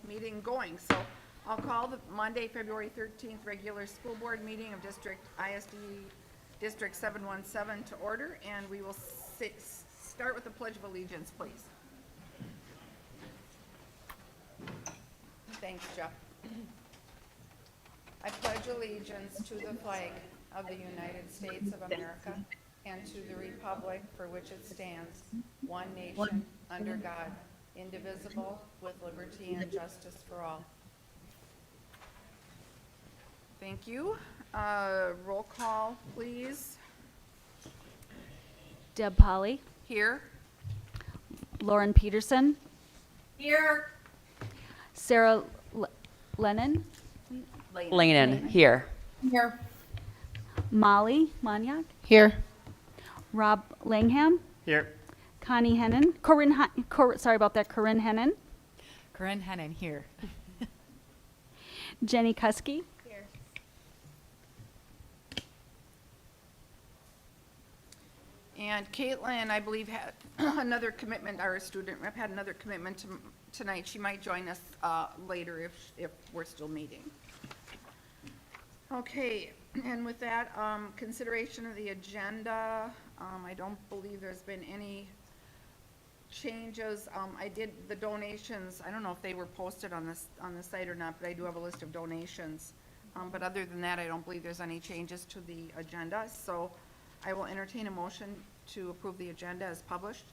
Meeting going. So I'll call the Monday, February 13th regular school board meeting of ISD District 717 to order, and we will start with the Pledge of Allegiance, please. Thanks, Jeff. I pledge allegiance to the flag of the United States of America and to the republic for which it stands, one nation, under God, indivisible, with liberty and justice for all. Thank you. Roll call, please. Deb Polly, Here. Lauren Peterson, Here. Sarah Lennon, Langen, here. Here. Molly Maniak, Here. Rob Langham, Here. Connie Hennon, sorry about that, Corinne Hennon, Corinne Hennon, here. Jenny Kuski, And Caitlin, I believe, had another commitment, our student rep had another commitment tonight. She might join us later if we're still meeting. Okay, and with that, consideration of the agenda, I don't believe there's been any changes. I did the donations. I don't know if they were posted on the site or not, but I do have a list of donations. But other than that, I don't believe there's any changes to the agenda. So I will entertain a motion to approve the agenda as published.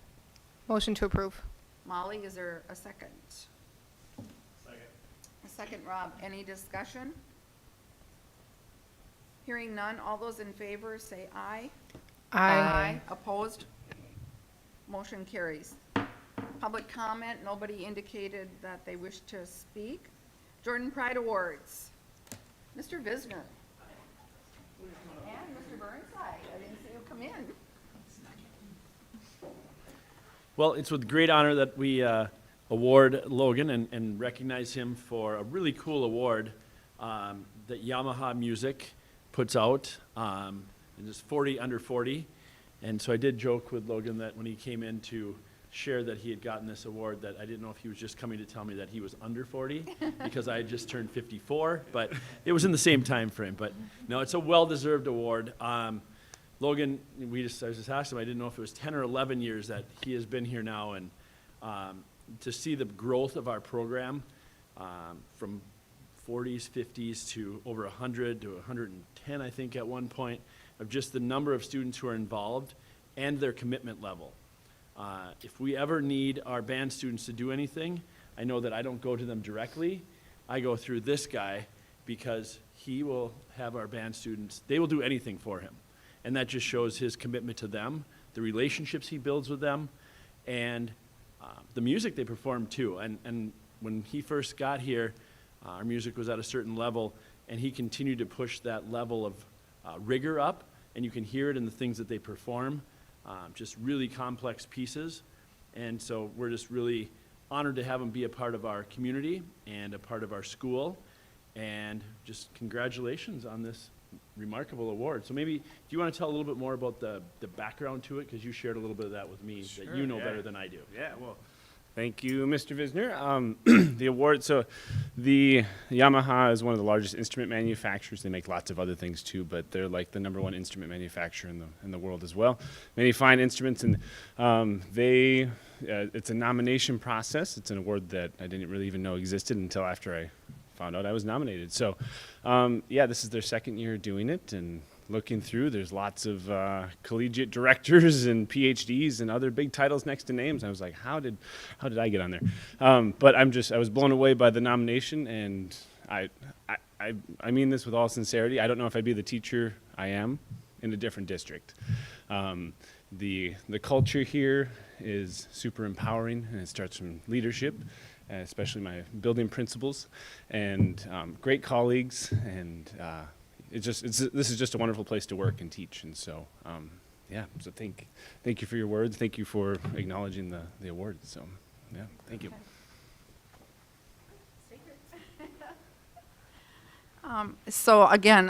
Motion to approve. Molly, is there a second? Second. A second, Rob. Any discussion? Hearing none, all those in favor say aye. Opposed? Motion carries. Public comment, nobody indicated that they wish to speak. Jordan Pride Awards. Mr. Visner. And Mr. Burnside, I didn't see you come in. Well, it's with great honor that we award Logan and recognize him for a really cool award that Yamaha Music puts out. And it's 40 under 40. And so I did joke with Logan that when he came in to share that he had gotten this award, that I didn't know if he was just coming to tell me that he was under 40 because I had just turned 54, but it was in the same time frame. But no, it's a well-deserved award. Logan, I was just asking him, I didn't know if it was 10 or 11 years that he has been here now, and to see the growth of our program from 40s, 50s to over 100 to 110, I think, at one point, of just the number of students who are involved and their commitment level. If we ever need our band students to do anything, I know that I don't go to them directly. I go through this guy because he will have our band students, they will do anything for him. And that just shows his commitment to them, the relationships he builds with them, and the music they perform too. And when he first got here, our music was at a certain level, and he continued to push that level of rigor up, and you can hear it in the things that they perform, just really complex pieces. And so we're just really honored to have him be a part of our community and a part of our school, and just congratulations on this remarkable award. So maybe, do you want to tell a little bit more about the background to it? Because you shared a little bit of that with me, Sure, that you know yeah. better than I do. Yeah, well, thank you, Mr. Visner. The award, so the Yamaha is one of the largest instrument manufacturers. They make lots of other things too, but they're like the #1 instrument manufacturer in the world as well. Many fine instruments, and it's a nomination process. It's an award that I didn't really even know existed until after I found out I was nominated. So, yeah, this is their second year doing it, and looking through, there's lots of collegiate directors and PhDs and other big titles next to names. I was like, how did I get on there? But I was blown away by the nomination, and I mean this with all sincerity. I don't know if I'd be the teacher I am in a different district. The culture here is super empowering, and it starts from leadership, especially my building principals, and great colleagues, and this is just a wonderful place to work and teach. And so, yeah, so thank you for your words. Thank you for acknowledging the award. So, yeah, thank you. So again,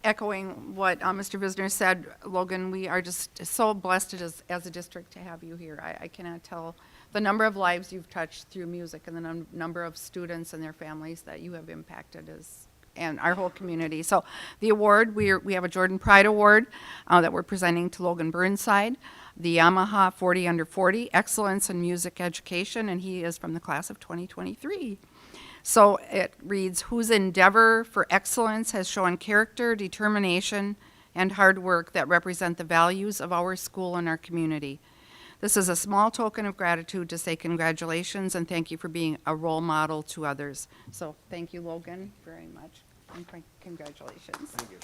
echoing what Mr. Visner said, Logan, we are just so blessed as a district to have you here. I cannot tell the number of lives you've touched through music and the number of students and their families that you have impacted and our whole community. So the award, we have a Jordan Pride Award that we're presenting to Logan Burnside, the Yamaha 40 Under 40 Excellence in Music Education, and he is from the class of 2023. So it reads, whose endeavor for excellence has shown character, determination, and hard work that represent the values of our school and our community. This is a small token of gratitude to say congratulations and thank you for being a role model to others. So thank you, Logan, very much, and congratulations. Thank you.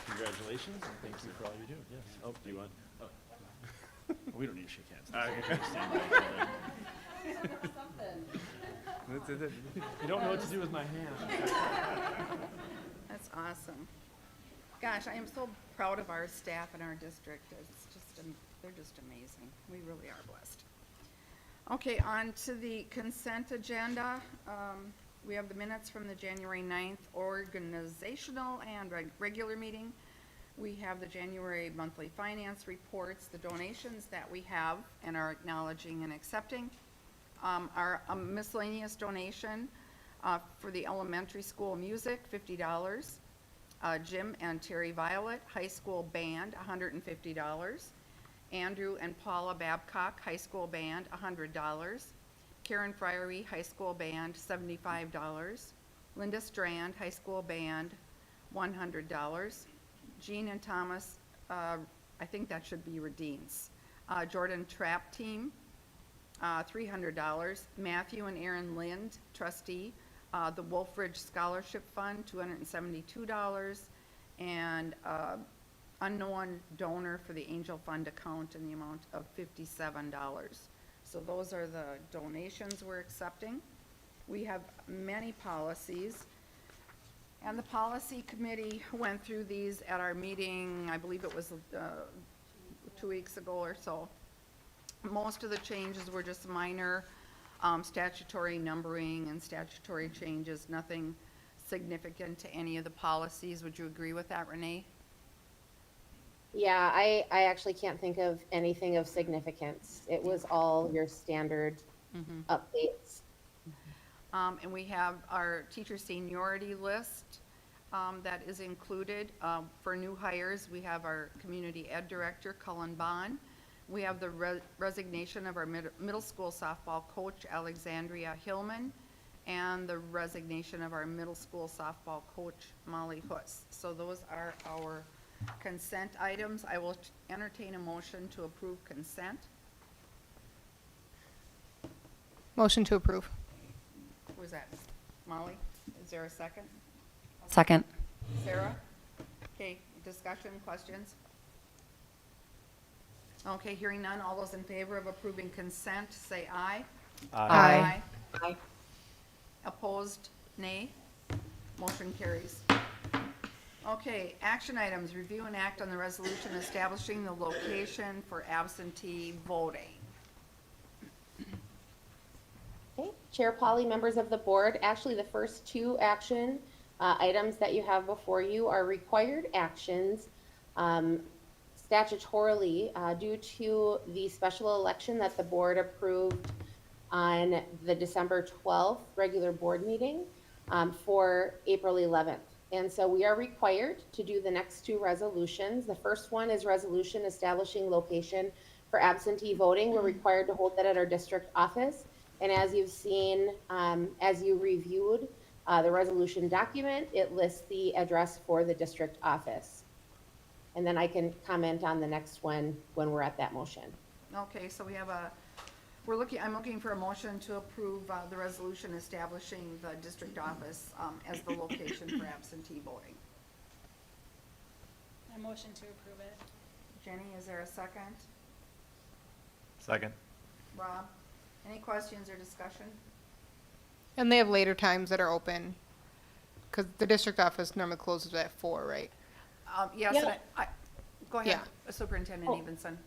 Congratulations, and thank you for all you do, yes. Oh, do you want, oh. We don't need to shake hands. Stand by each other. You don't know what to do with my hand. That's awesome. Gosh, I am so proud of our staff and our district. It's just, they're just amazing. We really are blessed. Okay, on to the consent agenda. We have the minutes from the January 9th organizational and regular meeting. We have the January monthly finance reports, the donations that we have and are acknowledging and accepting. Our miscellaneous donation for the elementary school music, $50. Jim and Terry Violet, high school band, $150. Andrew and Paula Babcock, high school band, $100. Karen Friery, high school band, $75. Linda Strand, high school band, $100. Jean and Thomas, I think that should be Redeens. Jordan Trap Team, $300. Matthew and Aaron Lind, trustee, the Wolfridge Scholarship Fund, $272, and unknown donor for the Angel Fund account in the amount of $57. So those are the donations we're accepting. We have many policies, and the policy committee went through these at our meeting, I believe it was 2 weeks ago or so. Most of the changes were just minor statutory numbering and statutory changes, nothing significant to any of the policies. Would you agree with that, Renee? Yeah, I actually can't think of anything of significance. It was all your standard updates. And we have our teacher seniority list that is included. For new hires, we have our community ed director, Cullen Bond. We have the resignation of our middle school softball coach, Alexandria Hillman, and the resignation of our middle school softball coach, Molly Huss. So those are our consent items. I will entertain a motion to approve consent. Motion to approve. Who is that? Molly? Is there a second? Second. Sarah? Okay, discussion, questions? Okay, hearing none, all those in favor of approving consent, say aye. Aye. Aye. Opposed, nay. Motion carries. Okay, action items, review and act on the resolution establishing the location for absentee voting. Okay, Chair Polly, members of the board, actually the first two action items that you have before you are required actions statutorily due to the special election that the board approved on the December 12th regular board meeting for April 11th. And so we are required to do the next two resolutions. The first one is resolution establishing location for absentee voting. We're required to hold that at our district office. And as you've seen, as you reviewed the resolution document, it lists the address for the district office. And then I can comment on the next one when we're at that motion. Okay, so we have I'm looking for a motion to approve the resolution establishing the district office as the location for absentee voting. I motion to approve it. Jenny, is there a second? Second. Rob, any questions or discussion? And they have later times that are open, because the district office normally closes at 4, right? Yes, Yeah. and go ahead, Yeah. Superintendent Oh. Evenson.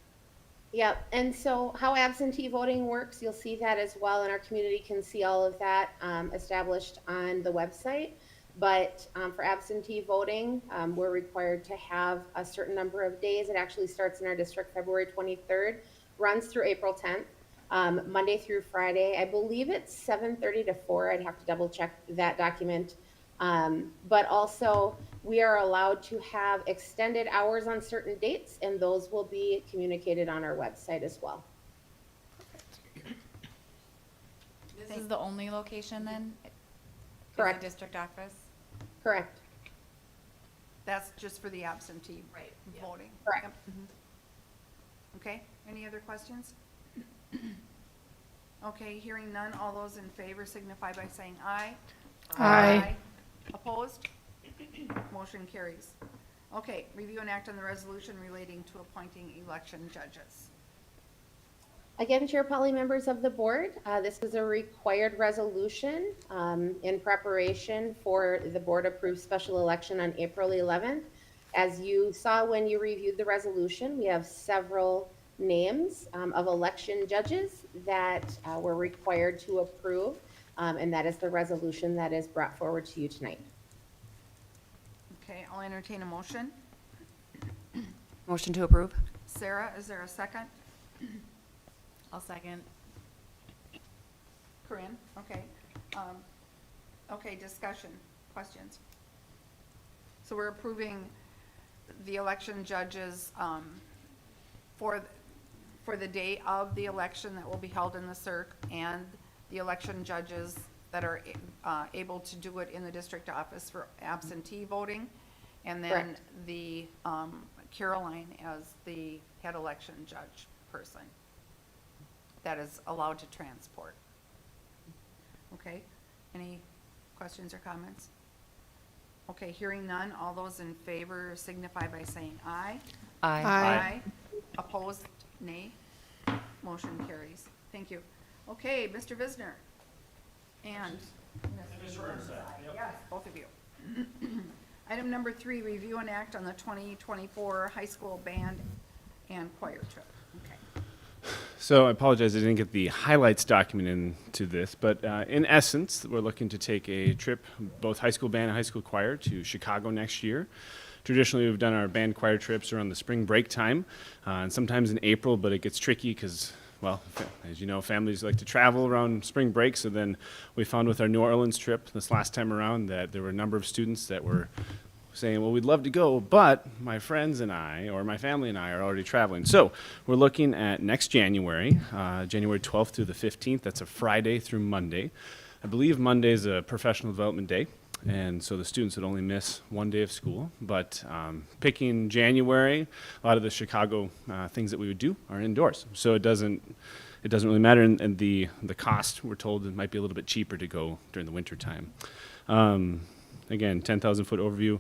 Yep, and so how absentee voting works, you'll see that as well, and our community can see all of that established on the website. But for absentee voting, we're required to have a certain number of days. It actually starts in our district February 23rd, runs through April 10th, Monday through Friday. I believe it's 7:30 to 4. I'd have to double check that document. But also, we are allowed to have extended hours on certain dates, and those will be communicated on our website as well. This is the only location then? Is the Correct. district office? Correct. That's just for the absentee voting? Correct. Yep. Okay, any other questions? Okay, hearing none, all those in favor signify by saying aye. Aye. Opposed? Motion carries. Okay, review and act on the resolution relating to appointing election judges. Again, Chair Polley, members of the board, this is a required resolution in preparation for the board-approved special election on April 11th. As you saw when you reviewed the resolution, we have several names of election judges that we're required to approve, and that is the resolution that is brought forward to you tonight. Okay, I'll entertain a motion. Motion to approve? Sarah, is there a second? I'll second. Corinne, okay. Okay, discussion, questions. So we're approving the election judges for the day of the election that will be held in the circ, and the election judges that are able to do it in the district office for absentee voting, and then Correct. the Caroline as the head election judge person that is allowed to transport. Okay, any questions or comments? Okay, hearing none, all those in favor signify by saying aye. Aye. Aye. Opposed, nay. Motion carries. Thank you. Okay, Mr. Visner. And yes, both of you. Item number 3, review and act on the 2024 high school band and choir trip. Okay. So I apologize, I didn't get the highlights document into this, but in essence, we're looking to take a trip, both high school band and high school choir, to Chicago next year. Traditionally, we've done our band choir trips around the spring break time, and sometimes in April, but it gets tricky because, well, as you know, families like to travel around spring break, so then we found with our New Orleans trip this last time around that there were a number of students that were saying, well, we'd love to go, but my friends and I, or my family and I, are already traveling. So we're looking at next January, January 12th through the 15th. That's a Friday through Monday. I believe Monday is a professional development day, and so the students would only miss one day of school. But picking January, a lot of the Chicago things that we would do are indoors. So it doesn't really matter, and the cost, we're told, it might be a little bit cheaper to go during the winter time. Again, 10,000-foot overview.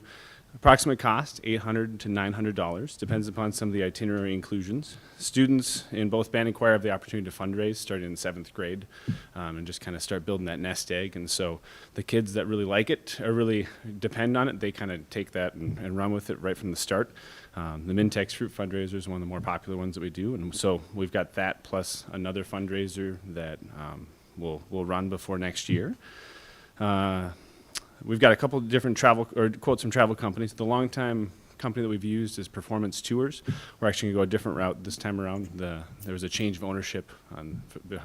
Approximate cost, $800 to $900, depends upon some of the itinerary inclusions. Students in both band and choir have the opportunity to fundraise starting in 7th grade and just kind of start building that nest egg. And so the kids that really like it or really depend on it, they kind of take that and run with it right from the start. The Mintex Fruit fundraiser is one of the more popular ones that we do. And so we've got that plus another fundraiser that we'll run before next year. We've got a couple of different travel or quotes from travel companies. The longtime company that we've used is Performance Tours. We're actually going to go a different route this time around. There was a change of ownership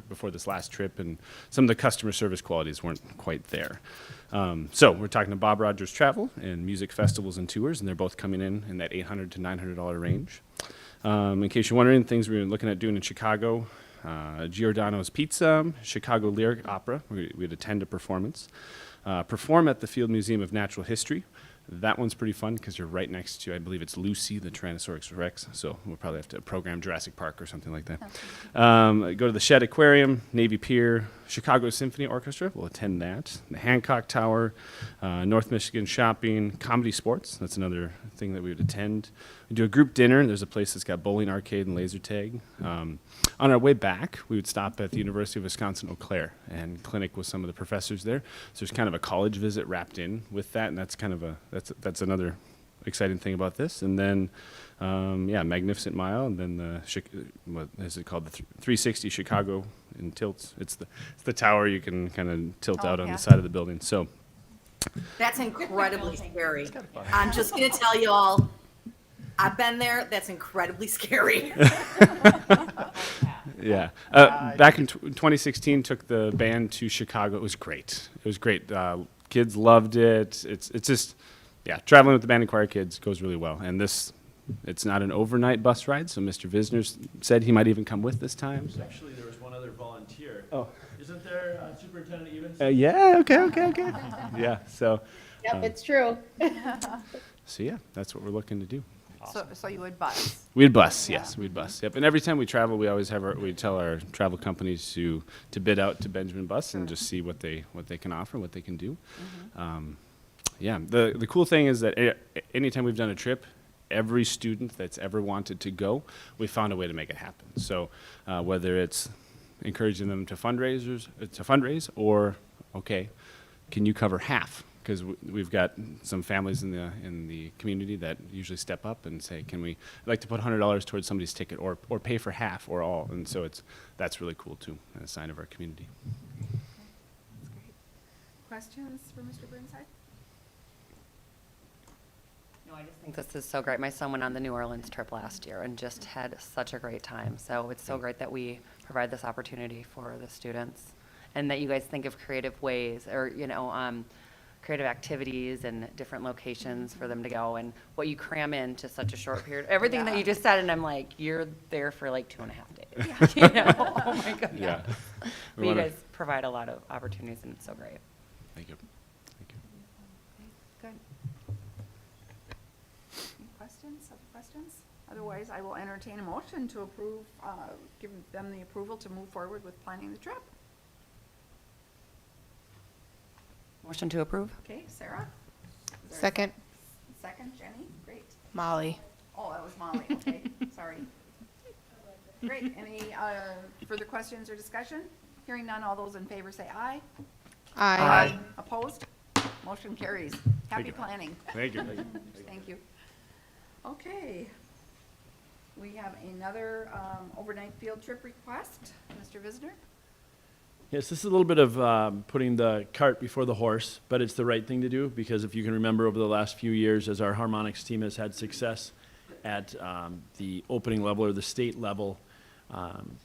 before this last trip, and some of the customer service qualities weren't quite there. So we're talking to Bob Rogers Travel and Music Festivals and Tours, and they're both coming in that $800 to $900 range. In case you're wondering, things we're looking at doing in Chicago, Giordano's Pizza, Chicago Lyric Opera. We'd attend a performance. Perform at the Field Museum of Natural History. That one's pretty fun because you're right next to, I believe it's Lucy, the Tyrannosaurus Rex. So we'll probably have to program Jurassic Park or something like that. Go to the Shedd Aquarium, Navy Pier, Chicago Symphony Orchestra. We'll attend that. The Hancock Tower, North Michigan Shopping, Comedy Sports. That's another thing that we would attend. We do a group dinner. There's a place that's got bowling, arcade, and laser tag. On our way back, we would stop at the University of Wisconsin-Eau Claire and clinic with some of the professors there. So there's kind of a college visit wrapped in with that, and that's kind of that's another exciting thing about this. And then, Magnificent Mile, and then what is it called? The 360 Chicago in tilts. It's the tower you can kind of tilt out on the side of the building. So That's incredibly scary. I'm just gonna tell you all, I've been there, that's incredibly scary. Yeah. Back in 2016, took the band to Chicago. It was great. It was great. Kids loved it. It's just, yeah, traveling with the band and choir kids goes really well. And it's not an overnight bus ride, so Mr. Visner said he might even come with this time. So. Actually, there was one other volunteer. Oh. Isn't there Superintendent Evans? Yeah, okay. Yeah, so. Yep, it's true. So yeah, that's what we're looking to do. So you would bus? We'd bus, yes, we'd bus. Yep, and every time we travel, we always we tell our travel companies to bid out to Benjamin Bus and just see what they can offer, what they can do. Yeah, the cool thing is that anytime we've done a trip, every student that's ever wanted to go, we found a way to make it happen. So whether it's encouraging them to fundraise, or okay, can you cover half? Because we've got some families in the community that usually step up and say, "Can we? I'd like to put $100 towards somebody's ticket, or pay for half or all." And so that's really cool too, and a sign of our community. That's great. Questions for Mr. Burnside? No, I just think this is so great. My son went on the New Orleans trip last year and just had such a great time. So it's so great that we provide this opportunity for the students, and that you guys think of creative ways, or creative activities and different locations for them to go, and what you cram into such a short period. Everything that you just said, and I'm like, you're there for like 2.5 days. Oh my goodness. Yeah. But you guys provide a lot of opportunities, and it's so great. Thank you. Good. Any questions, other questions? Otherwise, I will entertain a motion to approve, give them the approval to move forward with planning the trip. Motion to approve? Okay, Sarah? Is there a Second, Second, Jenny? Great. Molly. Oh, that was Molly, okay, sorry. Great, any further questions or discussion? Hearing none, all those in favor say aye. Aye. Opposed? Motion carries. Happy planning. Thank you. Thank you. Okay. We have another overnight field trip request. Mr. Visner? Yes, this is a little bit of putting the cart before the horse, but it's the right thing to do, because if you can remember over the last few years, as our harmonics team has had success at the opening level or the state level,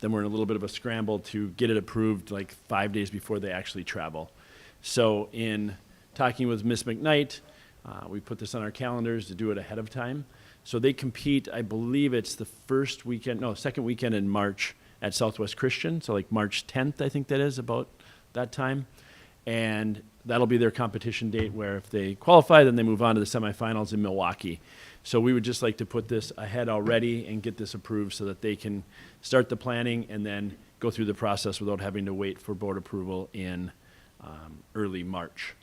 then we're in a little bit of a scramble to get it approved like 5 days before they actually travel. So in talking with Miss McKnight, we put this on our calendars to do it ahead of time. So they compete, I believe it's the second weekend in March at Southwest Christian, so like March 10th, I think that is, about that time. And that'll be their competition date, where if they qualify, then they move on to the semifinals in Milwaukee. So we would just like to put this ahead already and get this approved so that they can start the planning and then go through the process without having to wait for board approval in early March.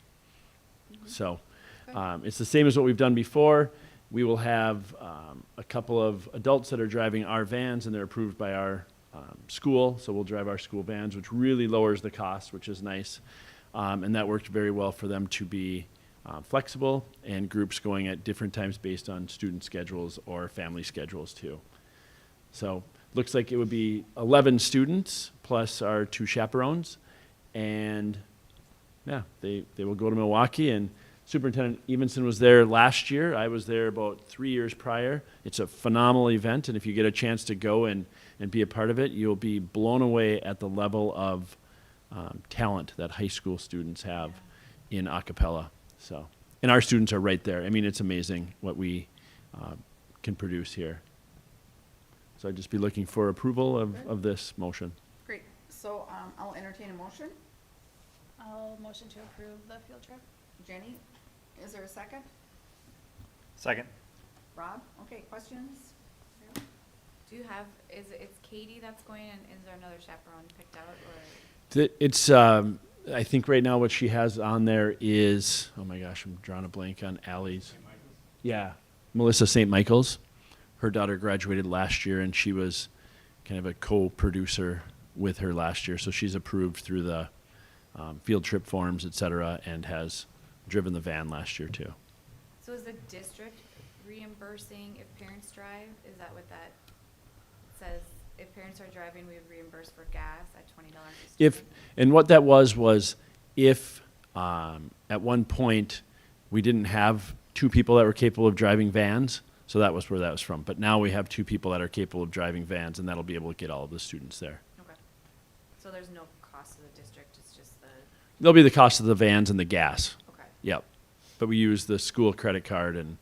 So it's the same as what we've done before. We will have a couple of adults that are driving our vans, and they're approved by our school, so we'll drive our school vans, which really lowers the cost, which is nice. And that worked very well for them to be flexible, and groups going at different times based on student schedules or family schedules too. So looks like it would be 11 students plus our 2 chaperones, and yeah, they will go to Milwaukee. And Superintendent Evenson was there last year. I was there about 3 years prior. It's a phenomenal event, and if you get a chance to go and be a part of it, you'll be blown away at the level of talent that high school students have in a cappella. So, and our students are right there. I mean, it's amazing what we can produce here. So I'd just be looking for approval of this motion. Great. So I'll entertain a motion. I'll motion to approve the field trip. Jenny, is there a second? Second. Rob? Okay, questions? Do you have, it's Katie that's going, and is there another chaperone picked out, or? It's, I think right now what she has on there is, oh my gosh, I'm drawing a blank on Allie's. Yeah, Melissa St. Michael's. Her daughter graduated last year, and she was kind of a co-producer with her last year. So she's approved through the field trip forms, et cetera, and has driven the van last year too. So is the district reimbursing if parents drive? Is that what that says? If parents are driving, we would reimburse for gas at $20 a student? And what that was if At one point, we didn't have two people that were capable of driving vans, so that was where that was from. But now we have two people that are capable of driving vans, and that'll be able to get all of the students there. Okay. So there's no cost to the district, it's just the, There'll be the cost of the vans and the gas. okay. Yep. But we use the school credit card and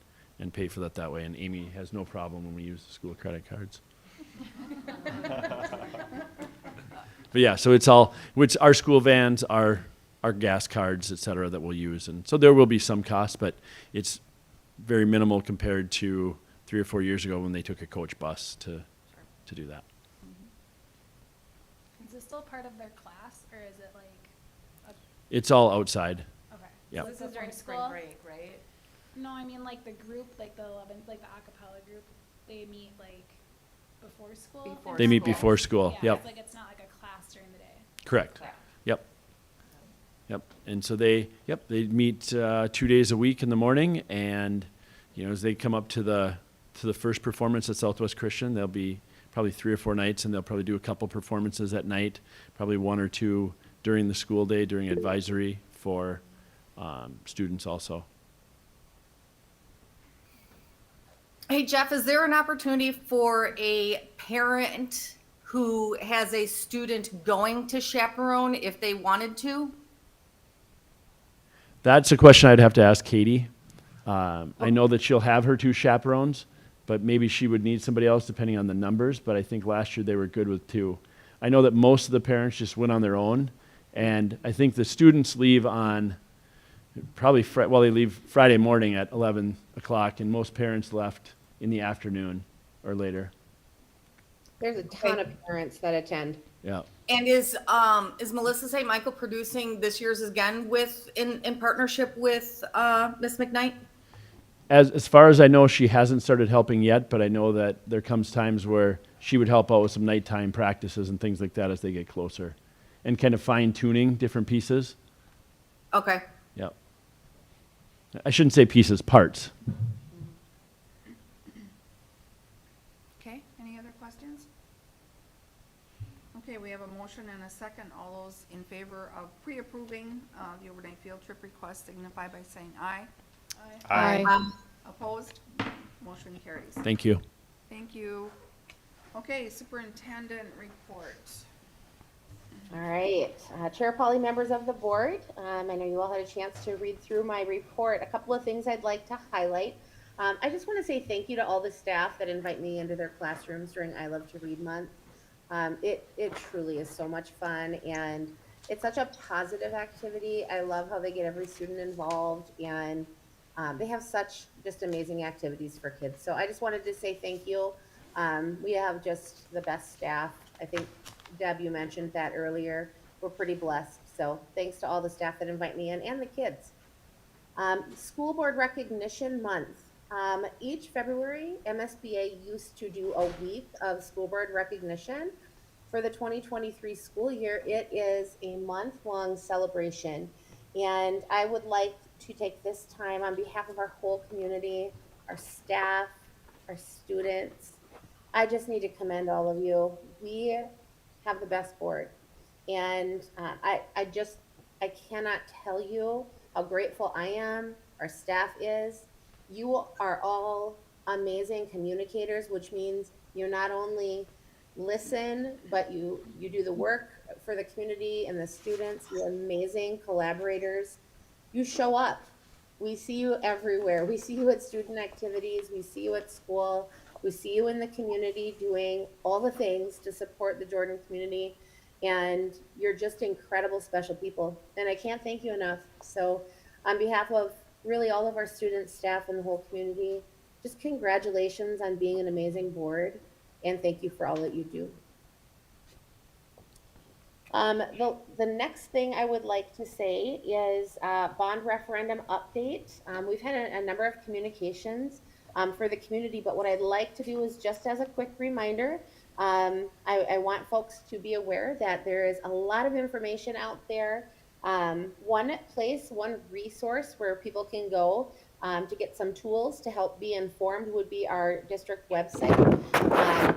pay for that way. And Amy has no problem when we use the school credit cards. But yeah, so it's all, which our school vans, our gas cards, et cetera, that we'll use. And so there will be some cost, but it's very minimal compared to 3 or 4 years ago when they took a coach bus to do that. Is this still part of their class, or is it like, It's all outside. okay? Yep. So this is during spring School? break, right? No, I mean like the group, like the 11th, like the acapella group, they meet like before school? Before They meet school. before school. Yeah, Yep. it's like, it's not like a class during the day. Correct. Okay. Yep. Yep. And so they meet 2 days a week in the morning, and as they come up to the first performance at Southwest Christian, there'll be probably 3 or 4 nights, and they'll probably do a couple performances at night, probably 1 or 2 during the school day during advisory for students also. Hey, Jeff, is there an opportunity for a parent who has a student going to chaperone if they wanted to? That's a question I'd have to ask Katie. I know that she'll have her 2 chaperones, but maybe she would need somebody else depending on the numbers. But I think last year they were good with 2. I know that most of the parents just went on their own, and I think the students leave on probably they leave Friday morning at 11 o'clock, and most parents left in the afternoon or later. There's a ton of parents that attend. Yeah. And is Melissa St. Michael producing this year's again in partnership with Miss McKnight? As far as I know, she hasn't started helping yet, but I know that there comes times where she would help out with some nighttime practices and things like that as they get closer, and kind of fine tuning different pieces. Okay. Yep. I shouldn't say pieces, parts. Okay, any other questions? Okay, we have a motion and a second. All those in favor of pre-approving the overnight field trip request signify by saying aye. Aye. Opposed? Motion carries. Thank you. Thank you. Okay, superintendent report. All right, Chair Polly, members of the board, I know you all had a chance to read through my report. A couple of things I'd like to highlight. I just want to say thank you to all the staff that invite me into their classrooms during I Love to Read Month. It truly is so much fun, and it's such a positive activity. I love how they get every student involved, and they have such just amazing activities for kids. So I just wanted to say thank you. We have just the best staff. I think, Deb, you mentioned that earlier. We're pretty blessed. So thanks to all the staff that invite me in and the kids. School Board Recognition Month. Each February, MSBA used to do a week of school board recognition. For the 2023 school year, it is a month-long celebration. And I would like to take this time on behalf of our whole community, our staff, our students. I just need to commend all of you. We have the best board. And I cannot tell you how grateful I am, our staff is. You are all amazing communicators, which means you not only listen, but you do the work for the community and the students. You're amazing collaborators. You show up. We see you everywhere. We see you at student activities. We see you at school. We see you in the community doing all the things to support the Jordan community. And you're just incredible, special people. And I can't thank you enough. So on behalf of really all of our students, staff, and the whole community, just congratulations on being an amazing board. And thank you for all that you do. The next thing I would like to say is bond referendum update. We've had a number of communications for the community, but what I'd like to do is just as a quick reminder, I want folks to be aware that there is a lot of information out there. One resource where people can go to get some tools to help be informed would be our district website.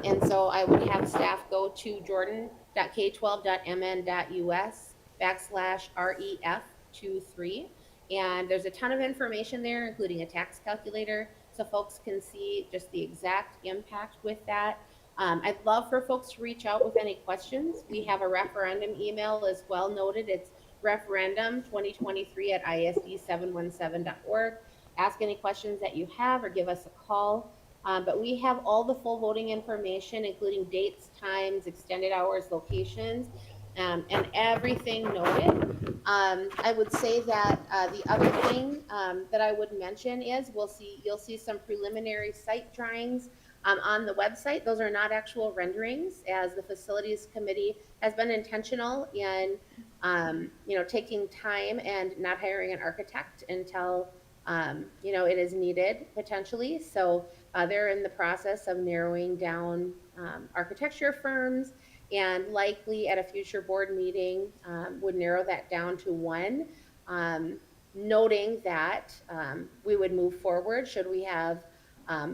And so I would have staff go to jordan.k12.mn.us/ref 523. And there's a ton of information there, including a tax calculator, so folks can see just the exact impact with that. I'd love for folks to reach out with any questions. We have a referendum email as well noted. It's referendum2023@isd717.org. Ask any questions that you have or give us a call. But we have all the full voting information, including dates, times, extended hours, locations, and everything noted. I would say that the other thing that I would mention is you'll see some preliminary site drawings on the website. Those are not actual renderings, as the facilities committee has been intentional in taking time and not hiring an architect until it is needed potentially. So they're in the process of narrowing down architecture firms, and likely at a future board meeting would narrow that down to one, noting that we would move forward should we have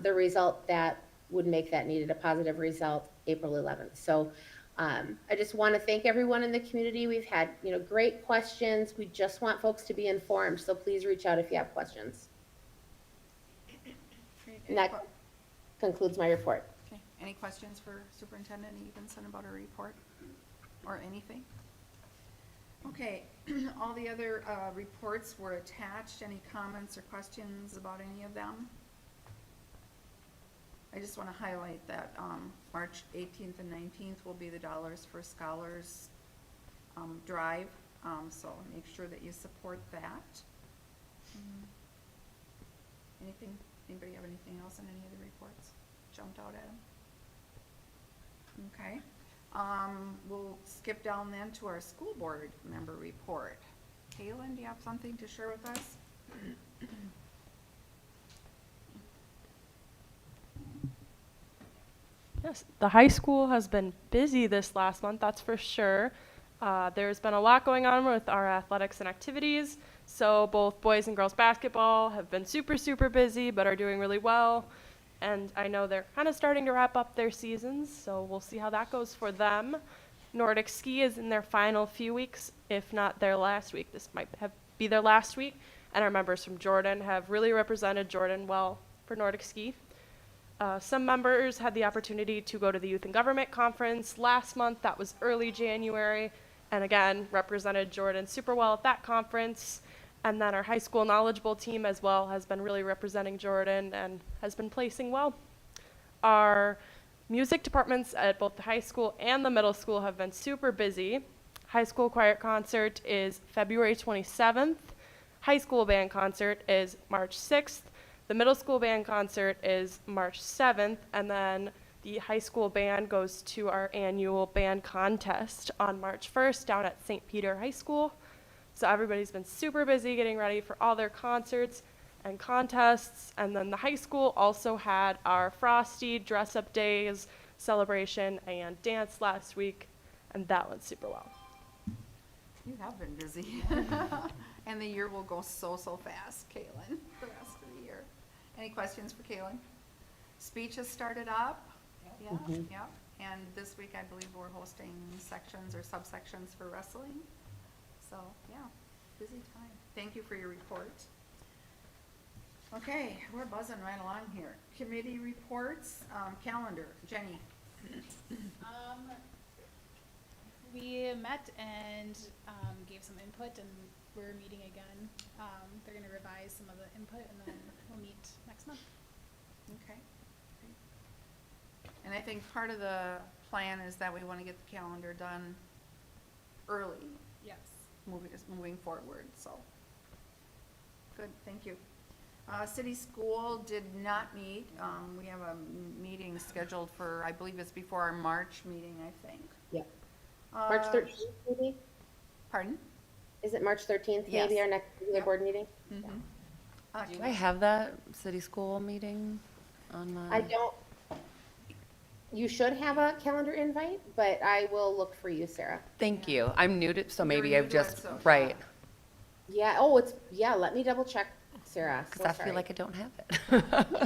the result that would make that needed a positive result April 11th. So I just want to thank everyone in the community. We've had great questions. We just want folks to be informed, so please reach out if you have questions. And that concludes my report. Okay. Any questions for Superintendent Evenson about her report or anything? Okay, all the other reports were attached. Any comments or questions about any of them? I just want to highlight that March 18th and 19th will be the Dollars for Scholars drive, so make sure that you support that. Anybody have anything else in any of the reports jumped out at them? Okay, we'll skip down then to our school board member report. Kaylin, do you have something to share with us? Yes, the high school has been busy this last month, that's for sure. There's been a lot going on with our athletics and activities. So both boys and girls basketball have been super, super busy, but are doing really well. And I know they're kind of starting to wrap up their seasons, so we'll see how that goes for them. Nordic ski is in their final few weeks, if not their last week. This might be their last week. And our members from Jordan have really represented Jordan well for Nordic ski. Some members had the opportunity to go to the Youth and Government Conference last month. That was early January. And again, represented Jordan super well at that conference. And then our high school knowledgeable team as well has been really representing Jordan and has been placing well. Our music departments at both the high school and the middle school have been super busy. High school choir concert is February 27th. High school band concert is March 6th. The middle school band concert is March 7th. And then the high school band goes to our annual band contest on March 1st down at St. Peter High School. So everybody's been super busy getting ready for all their concerts and contests. And then the high school also had our Frosty dress-up days, celebration, and dance last week, and that went super well. You have been busy. And the year will go so, so fast, Kaylin, the rest of the year. Any questions for Kaylin? Speech has started up. Yeah, yeah. And this week, I believe we're hosting sections or subsections for wrestling. So, yeah, busy time. Thank you for your report. Okay, we're buzzing right along here. Committee reports, calendar. Jenny. We met and gave some input, and we're meeting again. They're going to revise some of the input, and then we'll meet next month. Okay. And I think part of the plan is that we want to get the calendar done early. Yes. Moving forward, so. Good, thank you. City School did not meet. We have a meeting scheduled for, I believe it's before our March meeting, I think. Yep. March 13th, maybe? Pardon? Is it March 13th, Yes. maybe, our next regular Yep. board meeting? Do I have that city school meeting on my? I don't, you should have a calendar invite, but I will look for you, Sarah. Thank you. I'm new to, so maybe new I've to it, just, so- right, Yeah, let me double check, Sarah. because So I feel sorry. like I don't have it.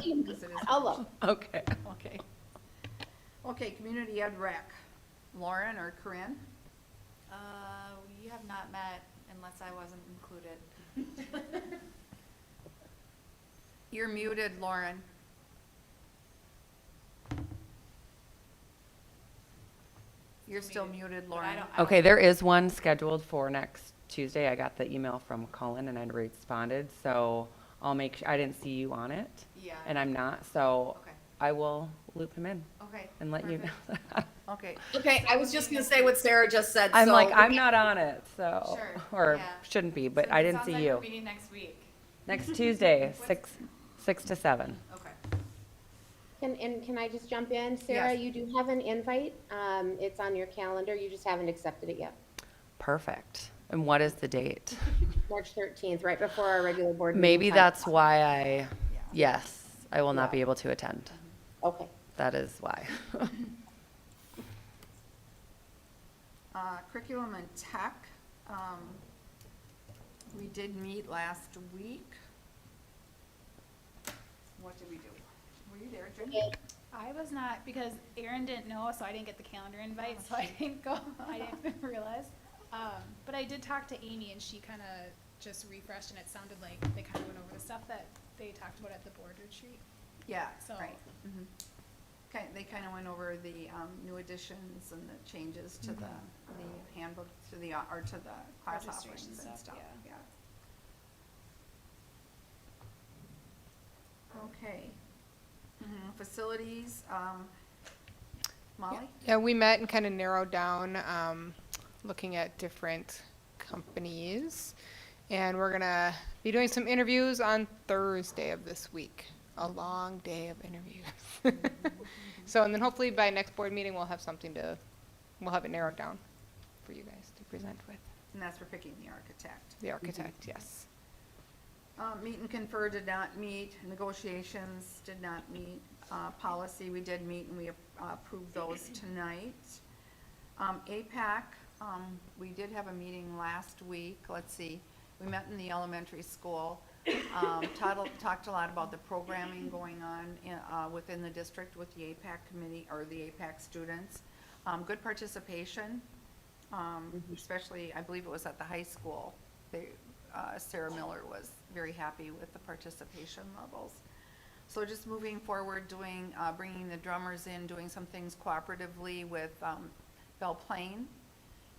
Yes, it is. I'll look. Okay. Okay. Okay, Community Ed Rec. Lauren or Corinne? We have not met in unless I wasn't included. You're muted, Lauren. You're still muted, But I Lauren. don't- I Okay, there is one scheduled for next Tuesday. I got the email from Cullen and I'd responded, so I'll make, I didn't see you on it. Yeah. And I'm not, so Okay. I will loop him in Okay. and let you know. perfect. Okay, Okay, I was just gonna say what Sarah just said, I'm so- like, I'm not on it, so, Sure, or yeah. shouldn't be, but So I it didn't sounds see like you. we're meeting next week. Next Tuesday, 6 to 7. Okay. Can I just jump in? Sarah, Yes. you do have an invite. It's on your calendar. You just haven't accepted it yet. Perfect. And what is the date? March 13th, right before our regular board meeting. Maybe 10 that's o'clock. why I, Yeah. yes, I will not Yeah. be able to attend. Okay. That is why. curriculum and tech, we did meet last week. What did we do? Were you there, Jen? Okay. I was not, because Aaron didn't know, so I didn't get the calendar invite, so I didn't go, I didn't realize. But I did talk to Amy and she kind of just refreshed and it sounded like they kind of went over the stuff that they talked about at the board retreat. Yeah, So- right. Mhm. They kind of went over the new additions and the changes to the handbook, to the, or to the class Registration offerings and stuff, stuff, yeah. Okay. Facilities, Molly? Yeah, we met and kind of narrowed down, looking at different companies. And we're gonna be doing some interviews on Thursday of this week. A long day of interviews. So, and then hopefully by next board meeting, we'll have we'll have it narrowed down for you guys to present with. And that's for picking the architect. The architect, yes. Meet and confer did not meet, negotiations did not meet, policy we did meet and we approved those tonight. APAC, we did have a meeting last week, let's see, we met in the elementary school. Talked a lot about the programming going on within the district with the APAC committee, or the APAC students. Good participation, especially, I believe it was at the high school. Sarah Miller was very happy with the participation levels. So just moving forward, bringing the drummers in, doing some things cooperatively with Belle Plaine,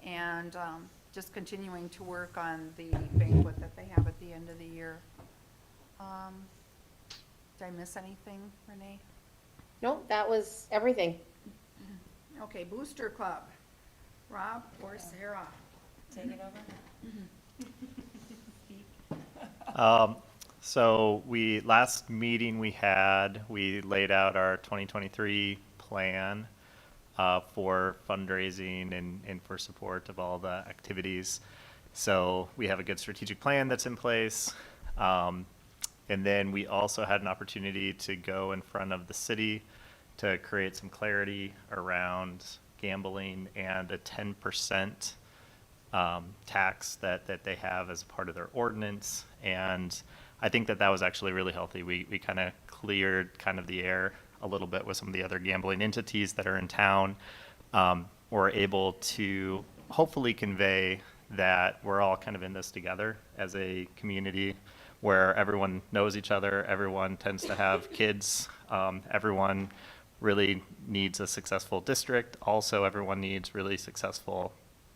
and just continuing to work on the banquet that they have at the end of the year. Did I miss anything, Renee? Nope, that was everything. Okay, Booster Club, Rob or Sarah? Take it over. So last meeting we laid out our 2023 plan for fundraising and for support of all the activities. So we have a good strategic plan that's in place. And then we also had an opportunity to go in front of the city to create some clarity around gambling and a 10% tax that they have as part of their ordinance. And I think that was actually really healthy. We kind of cleared kind of the air a little bit with some of the other gambling entities that are in town. We're able to hopefully convey that we're all kind of in this together as a community where everyone knows each other, everyone tends to have kids, everyone really needs a successful district. Also, everyone needs really successful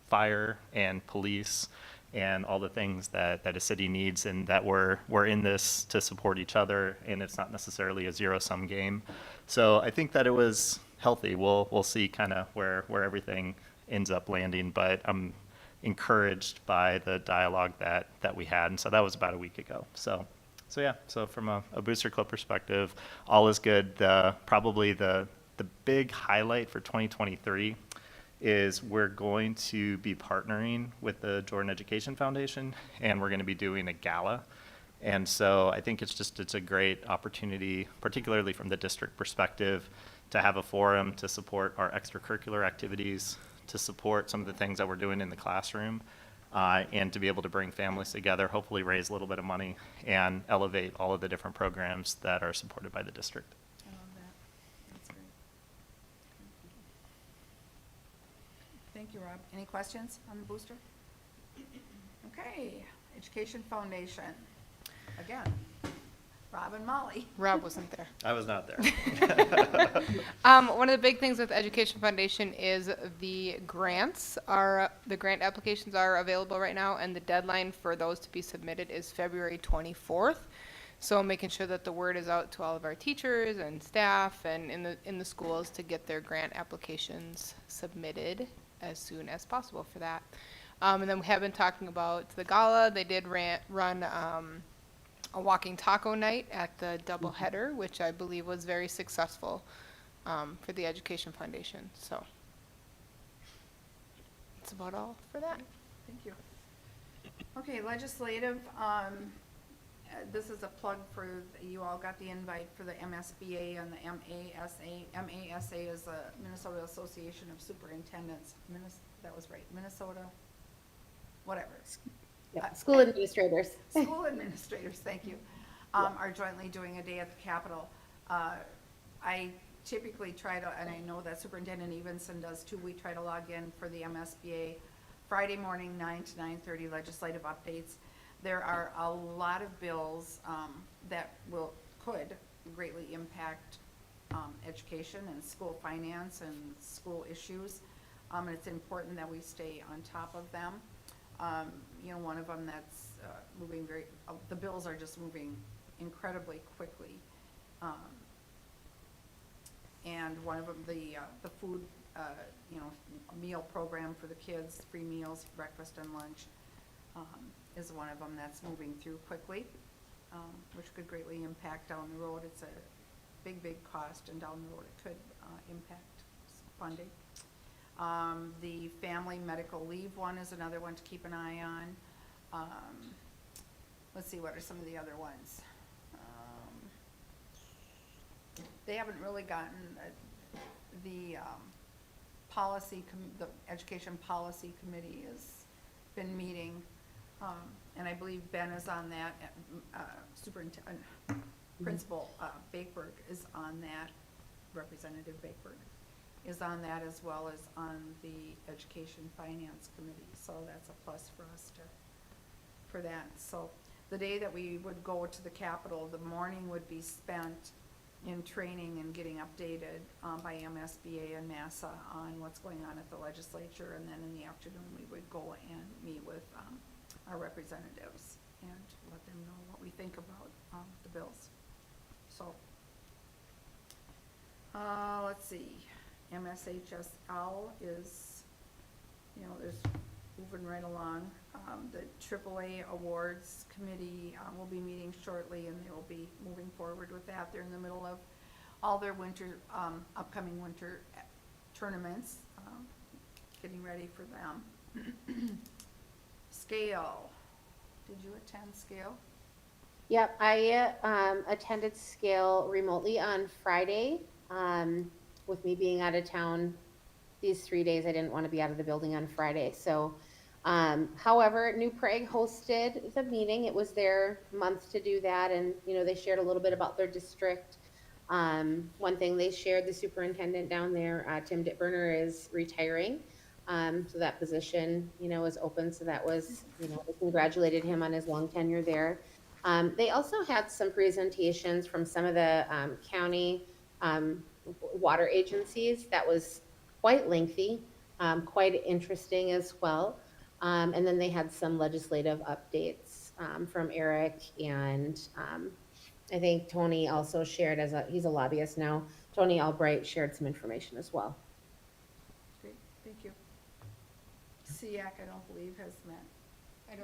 fire and police and all the things that a city needs, and that we're in this to support each other, and it's not necessarily a zero-sum game. So I think that it was healthy. We'll see kind of where everything ends up landing, but I'm encouraged by the dialogue that we had, and so that was about a week ago. So yeah, so from a Booster Club perspective, all is good. Probably the big highlight for 2023 is we're going to be partnering with the Jordan Education Foundation, and we're going to be doing a gala. And so I think it's a great opportunity, particularly from the district perspective, to have a forum to support our extracurricular activities, to support some of the things that we're doing in the classroom, and to be able to bring families together, hopefully raise a little bit of money, and elevate all of the different programs that are supported by the district. I love that. That's great. Thank you, Rob. Any questions on the booster? Okay, Education Foundation, again, Rob and Molly. Rob wasn't there. I was not there. One of the big things with Education Foundation is the grants the grant applications are available right now, and the deadline for those to be submitted is February 24th. So making sure that the word is out to all of our teachers and staff and in the schools to get their grant applications submitted as soon as possible for that. And then we have been talking about the gala. They did run a walking taco night at the doubleheader, which I believe was very successful for the Education Foundation. So that's about all for that. Thank you. Okay, legislative, this is a plug for, you all got the invite for the MSBA and the MASA. MASA is the Minnesota Association of Superintendents. That was right, Minnesota, whatever. Yep. School administrators. School administrators, thank you, are jointly doing a day at the Capitol. I typically try to, and I know that Superintendent Evenson does too, we try to log in for the MSBA Friday morning, 9 to 9:30 legislative updates. There are a lot of bills that could greatly impact education and school finance and school issues. And it's important that we stay on top of them. You know, one of them that's moving the bills are just moving incredibly quickly. And one of them, the food, you know, meal program for the kids, free meals, breakfast and lunch, is one of them that's moving through quickly, which could greatly impact down the road. It's a big cost, and down the road it could impact funding. The family medical leave one is another one to keep an eye on. Let's see, what are some of the other ones? They haven't really gotten the Education Policy Committee has been meeting, and I believe Ben is on that. Superintendent, Principal Bakeberg is on that. Representative Bakeberg is on that, as well as on the Education Finance Committee. So that's a plus for us for that. So the day that we would go to the Capitol, the morning would be spent in training and getting updated by MSBA and NASA on what's going on at the legislature, and then in the afternoon we would go and meet with our representatives and let them know what we think about the bills. So let's see, MSHSL is, you know, there's moving right along. The AAA Awards Committee will be meeting shortly, and they will be moving forward with that. They're in the middle of all their upcoming winter tournaments, getting ready for them. Scale. Did you attend Scale? Yep, I attended Scale remotely on Friday. With me being out of town these 3 days, I didn't want to be out of the building on Friday. So, however, New Prague hosted the meeting. It was their month to do that, and you know, they shared a little bit about their district. One thing they shared, the superintendent down there, Tim Dittberner, is retiring. So that position, you know, is open. So that was, you know, they congratulated him on his long tenure there. They also had some presentations from some of the county water agencies. That was quite lengthy, quite interesting as well. And then they had some legislative updates from Eric, and I think Tony also shared, he's a lobbyist now, Tony Albright shared some information as well. Great, thank you. SEAC, I don't believe, has met. I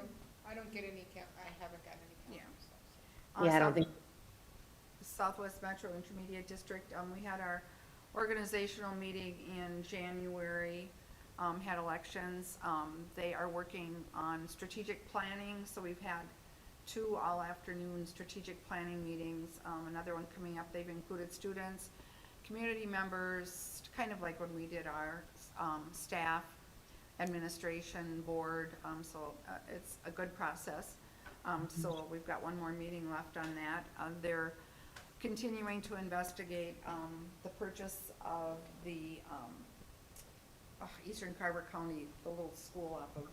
don't get any I haven't gotten any Yeah. Yeah, I don't think. Southwest Metro Intermediate District, we had our organizational meeting in January, had elections. They are working on strategic planning, so we've had 2 all-afternoon strategic planning meetings, another one coming up. They've included students, community members, kind of like when we did our staff, administration, board, so it's a good process. So we've got 1 more meeting left on that. They're continuing to investigate the purchase of the Eastern Carver County, the little school off of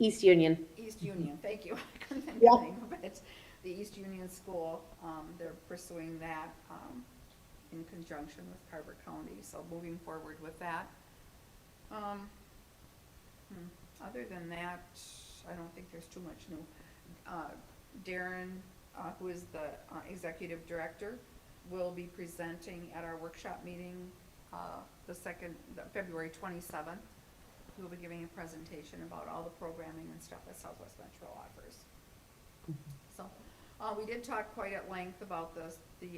East Union. East Union, thank you. I couldn't think Yeah. of the name of it. The East Union School, they're pursuing that in conjunction with Carver County, so moving forward with that. Other than that, I don't think there's too much new. Darren, who is the executive director, will be presenting at our workshop meeting February 27th. He will be giving a presentation about all the programming and stuff that Southwest Metro offers. So, we did talk quite at length about the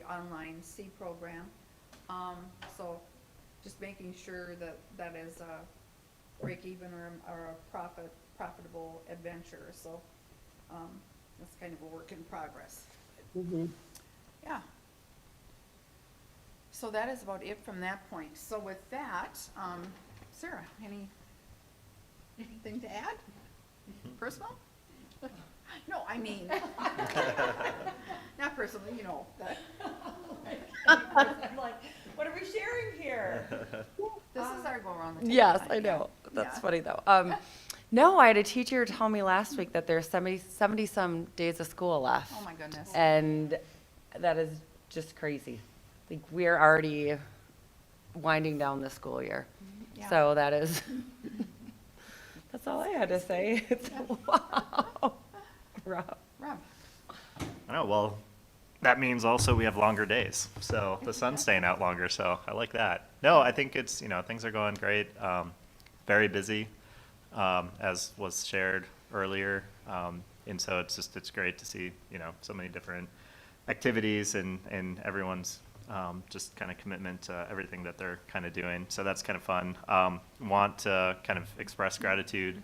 online C program. So just making sure that that is a break even or a profitable adventure. So, that's kind of a work in progress. Yeah. So that is about it from that point. So with that, Sarah, anything to add? Personal? No, I mean, not personally, you know. I'm like, what are we sharing here? This is our go around the table. Yes, time, I yeah. know. That's Yeah. funny though. No, I had a teacher tell me last week that there's 70 some days of school left. Oh my goodness. And that is just crazy. Like, we're already winding down the school year. Yeah. So that is, that's all I had to say. It's, wow. Rough. Rob, I know, well, that means also we have longer days, so the sun's staying out longer, so I like that. No, I think it's, things are going great, very busy, as was shared earlier, and so it's great to see, so many different activities and everyone's just kind of commitment to everything that they're kind of doing, so that's kind of fun. Want to kind of express gratitude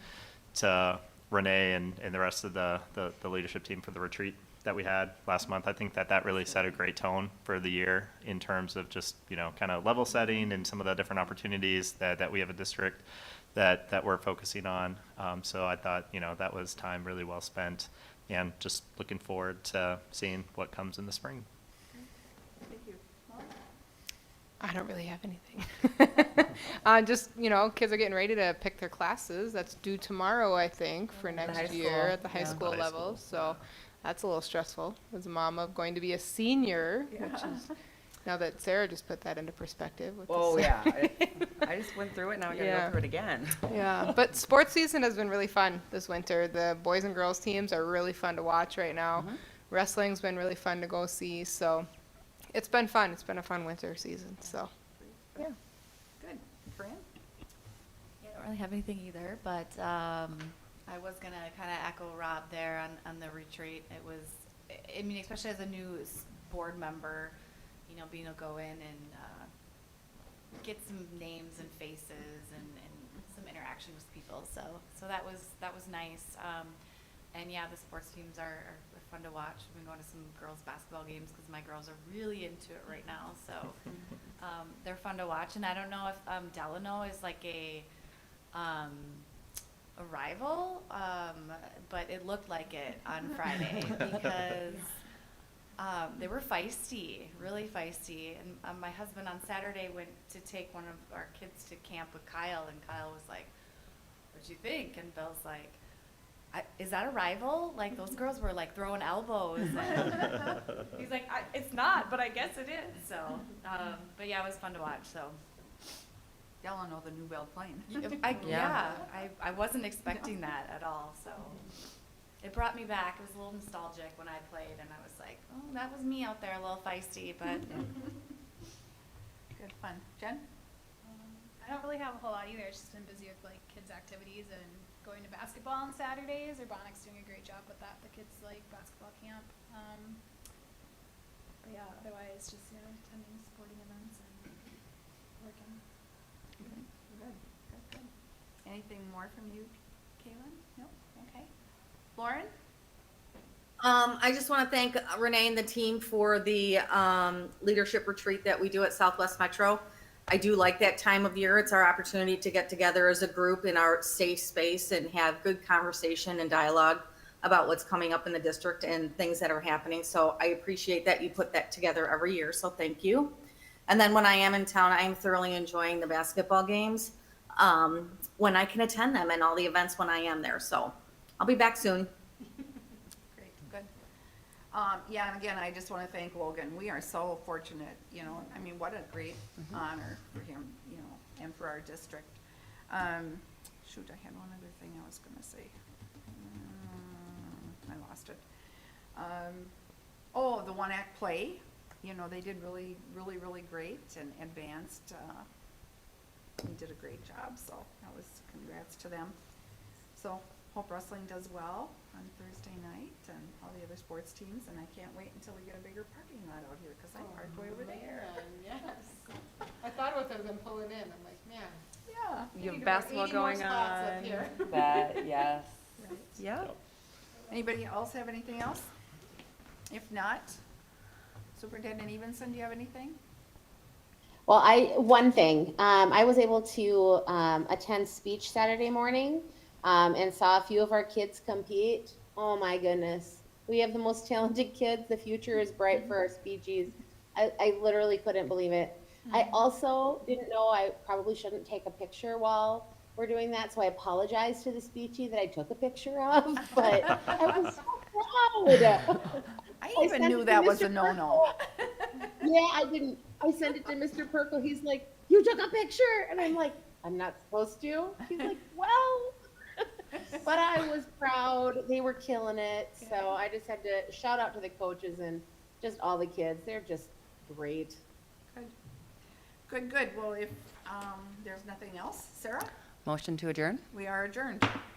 to Renee and the rest of the leadership team for the retreat that we had last month. I think that really set a great tone for the year in terms of just, kind of level setting and some of the different opportunities that we have a district that we're focusing on. So I thought, that was time really well spent, and just looking forward to seeing what comes in the spring. thank you. Well, I don't really have anything. Just, kids are getting ready to pick their classes. That's due tomorrow, I think, for high next school, year at the high yeah. school The high level. school, So that's a little stressful as a mom of going to be a senior, which is, now that Sarah just put that into perspective. With the Oh, yeah. senior. I just went through it. Now I got to Yeah. go through it again. Yeah, but sports season has been really fun this winter. The boys and girls teams are really fun to watch right now. Wrestling's been really fun to go see. So it's been fun. It's been a fun winter season. So yeah. good. Fran? Yeah, I don't really have anything either, but I was gonna kind of echo Rob there on the retreat. It was, I mean, especially as a new board member, being able to go in and get some names and faces and some interaction with people. So that was nice. And yeah, the sports teams are fun to watch. We've been going to some girls basketball games because my girls are really into it right now. So they're fun to watch. And I don't know if Delano is like a rival, but it looked like it on Friday because they were feisty, really feisty. And my husband on Saturday went to take one of our kids to camp with Kyle, and Kyle was like, "What'd you think?" And Bill's like, "Is that a rival? Like, those girls were like throwing elbows." And he's like, "It's not, but I guess it is." So, but yeah, it was fun to watch. So. Delano, the new bell plane. I wasn't expecting that at all, so it brought me back. It was a little nostalgic when I played, and I was like, oh, that was me out there, a little feisty, but Good fun. Jen? I don't really have a whole lot either. It's just been busy with like kids' activities and going to basketball on Saturdays. Urbanic's doing a great job with that. The kids like basketball camp. But yeah, otherwise just attending sporting events and working. Good. Anything more from you, Kaylin? No? Okay. Lauren? I just want to thank Renee and the team for the leadership retreat that we do at Southwest Metro. I do like that time of year. It's our opportunity to get together as a group in our safe space and have good conversation and dialogue about what's coming up in the district and things that are happening. So I appreciate that you put that together every year. So thank you. And then when I am in town, I am thoroughly enjoying the basketball games when I can attend them and all the events when I am there. So I'll be back soon. Great, good. Yeah, and again, I just want to thank Logan. We are so fortunate, you know, I mean, what a great honor for him, you know, and for our district. Shoot, I had one other thing I was gonna say. I lost it. Oh, the one act play, you know, they did really, really, really great and advanced, they did a great job, so that was congrats to them. So hope wrestling does well on Thursday night and all the other sports teams, and I can't wait until we get a bigger parking lot out here, cause I parked way over there. Yes. I thought about them pulling in. I'm like, man. Yeah. You have basketball going on. That, yes. Yep. Anybody else have anything else? If not, Superintendent Evenson, do you have anything? Well, one thing, I was able to attend speech Saturday morning and saw a few of our kids compete. Oh my goodness. We have the most talented kids. The future is bright for our speechies. I literally couldn't believe it. I also didn't know I probably shouldn't take a picture while we're doing that, so I apologize to the speechie that I took a picture of, but I was so proud. I I even sent knew it to that was Mr. a no-no. Yeah, I didn't. I sent it to Mr. Perkle. He's like, "You took a picture," and I'm like, "I'm not supposed to." He's like, "Well," but I was proud. They were killing it. So I just had to shout out to the coaches and just all the kids. They're just great. Good, good. Well, if there's nothing else, Sarah, Motion to adjourn? we are adjourned.